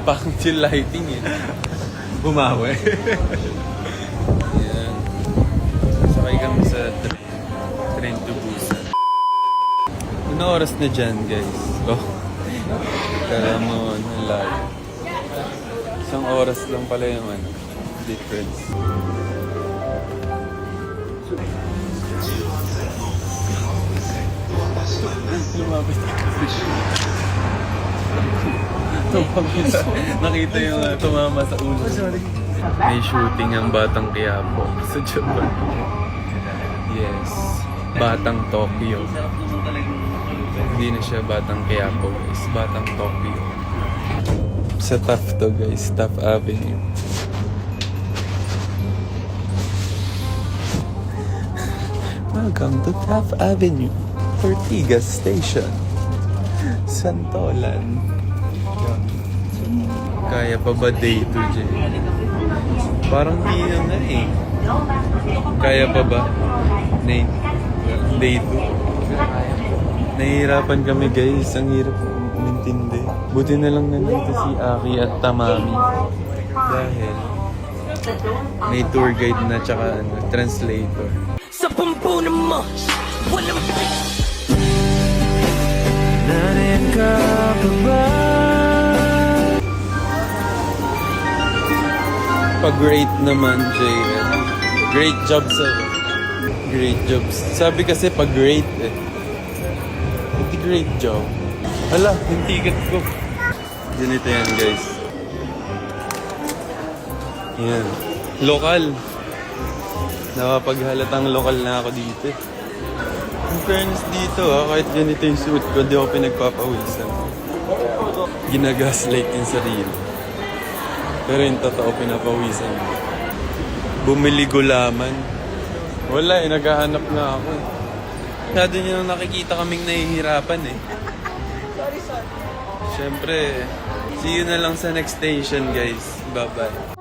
Pangit yung lighting eh. Bumawi. Yan. Sakay kami sa train. Train to Busan. Anong oras na dyan, guys? Oh. Kaya mo, layo. Isang oras lang pala yung difference. Lumapit kasi. Nakita yung tumama sa ulo. May shooting ang Batang Quiapo sa Japan. Yes. Batang Tokyo. Hindi na siya Batang Quiapo, guys. Batang Tokyo. Sa Taft to, guys. Taft Avenue. Welcome to Taft Avenue. Ortigas Station. Santolan. Kaya pa ba day 2, Jay? Parang di na nga eh. Kaya pa ba? Day 2. Nahihirapan kami, guys. Ang hirap umintindi. Buti na lang nandito si Aki at Tamami. Dahil may tour guide na tsaka translator. Sa pampunan mo, walang Narin ka pa ba? Pag-rate naman, JL. Great job sa'yo. Great job. Sabi kasi pag-rate eh. Hindi great job. Hala, yung ticket ko. Ganito yan, guys. Yan. Lokal. Napapaghalatang lokal na ako dito. In fairness dito kahit ganito yung suit ko, di ako pinagpapawisan. Ginagaslight yung sarili. Pero yung totoo, pinapawisan mo. Bumili gulaman. Wala eh, naghahanap na ako eh. Masyado nyo nang nakikita kaming nahihirapan eh. Sorry. Siyempre, see you na lang sa next station, guys. Bye-bye.